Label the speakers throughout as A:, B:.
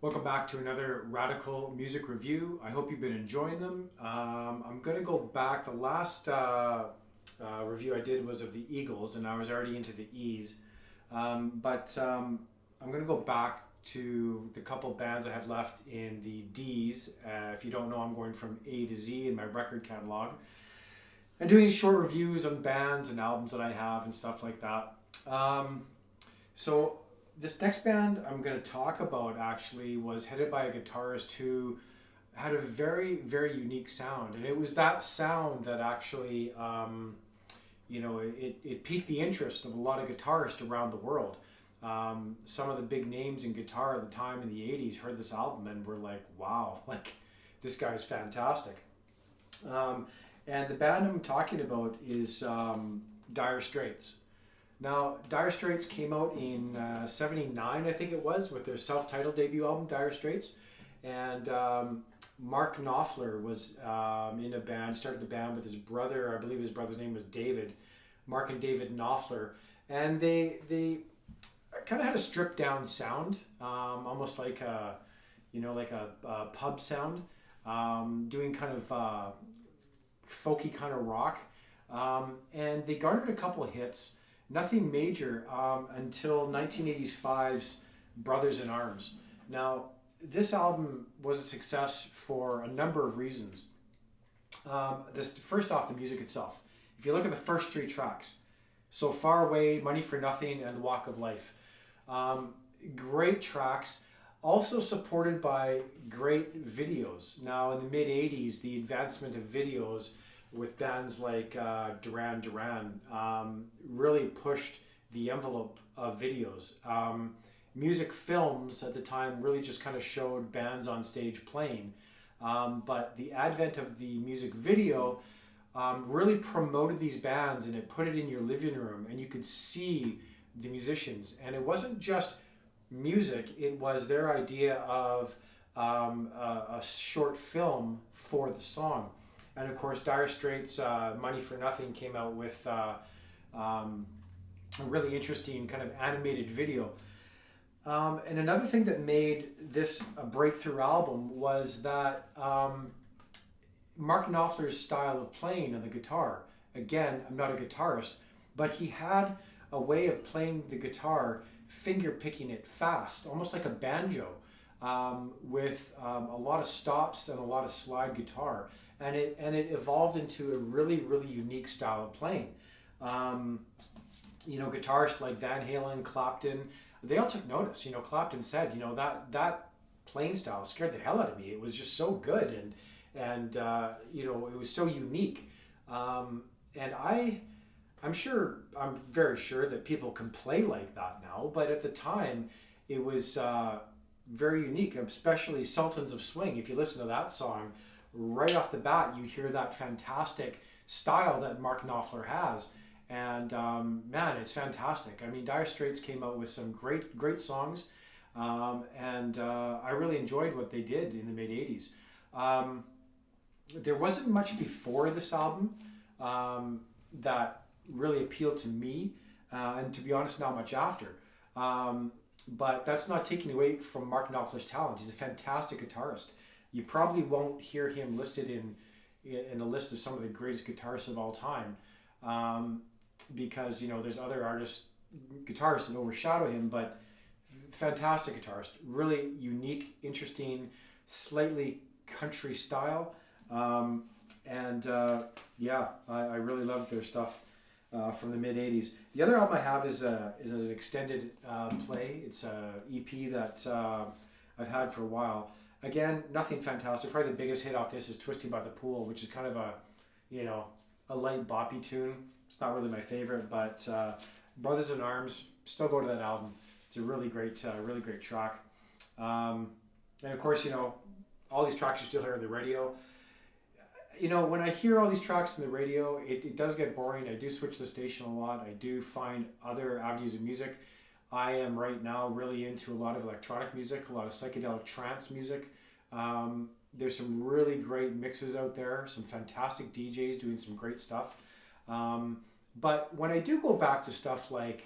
A: Welcome back to another Radical Music Review. I hope you've been enjoying them. I'm going to go back. The last review I did was of the Eagles, and I was already into the E's. But I'm going to go back to the couple bands I have left in the D's. If you don't know, I'm going from A to Z in my record catalog and doing short reviews on bands and albums that I have and stuff like that. So this next band I'm going to talk about actually was headed by a guitarist who had a very, very unique sound. And it was that sound that actually, it piqued the interest of a lot of guitarists around the world. Some of the big names in guitar at the time in the 80s heard this album and were like, wow, like this guy's fantastic. And the band I'm talking about is Dire Straits. Now, Dire Straits came out in '79, I think it was, with their self-titled debut album, Dire Straits. And Mark Knopler was in a band, started the band with his brother. I believe his brother's name was David, Mark and David Knopler. And they kind of had a stripped down sound, almost like a pub sound, doing kind of folky kind of rock. And they garnered a couple of hits. Nothing major until 1985's Brothers in Arms. Now, this album was a success for a number of reasons. First off, the music itself. If you look at the first three tracks, So Far Away, Money for Nothing, and Walk of Life. Great tracks, also supported by great videos. Now, in the mid-'80s, the advancement of videos with bands like Duran Duran really pushed the envelope of videos. Music films at the time really just kind of showed bands on stage playing. But the advent of the music video really promoted these bands, and it put it in your living room and you could see the musicians. And it wasn't just music, it was their idea of a short film for the song. And of course, Dire Straits' Money for Nothing came out with a really interesting kind of animated video. And another thing that made this a breakthrough album was that Mark Knopfler's style of playing on the guitar. Again, I'm not a guitarist, but he had a way of playing the guitar, finger picking it fast, almost like a banjo, with a lot of stops and a lot of slide guitar. And it evolved into a really, really unique style of playing. Guitarists like Van Halen, Clapton, they all took notice. Clapton said, that playing style scared the hell out of me. It was just so good, and it was so unique. And I'm very sure that people can play like that now, but at the time, it was very unique, especially Sultans of Swing. If you listen to that song, right off the bat, you hear that fantastic style that Mark Knopfler has. And man, it's fantastic. I mean, Dire Straits came out with some great, great songs. And I really enjoyed what they did in the mid-'80s. There wasn't much before this album that really appealed to me. And to be honest, not much after. But that's not taking away from Mark Knopfler's talent. He's a fantastic guitarist. You probably won't hear him listed in a list of some of the greatest guitarists of all time, because there's other guitarists that overshadow him. But fantastic guitarist, really unique, interesting, slightly country style, and I really loved their stuff from the mid-'80s. The other album I have is an extended play. It's a EP that I've had for a while. Again, nothing fantastic. Probably the biggest hit off this is Twisting by the Pool, which is kind of a light boppy tune. It's not really my favorite, but Brothers in Arms, still go to that album. It's a really great track. And of course, all these tracks you still hear on the radio. When I hear all these tracks on the radio, it does get boring. I do switch the station a lot. I do find other avenues of music. I am right now really into a lot of electronic music, a lot of psychedelic trance music. There's some really great mixes out there, some fantastic DJs doing some great stuff. But when I do go back to stuff like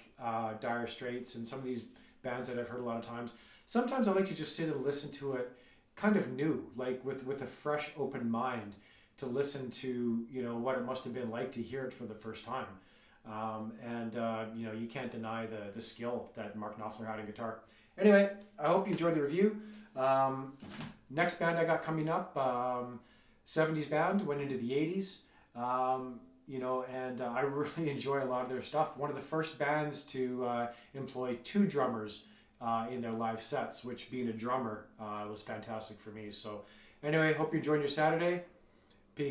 A: Dire Straits and some of these bands that I've heard a lot of times, sometimes I like to just sit and listen to it kind of new, like with a fresh, open mind to listen to, what it must have been like to hear it for the first time. You can't deny the skill that Mark Knopfler had in guitar. Anyway, I hope you enjoyed the review. Next band I got coming up, 70s band, went into the 80s. I really enjoy a lot of their stuff. One of the first bands to employ two drummers in their live sets, which being a drummer was fantastic for me. So anyway, hope you're enjoying your Saturday.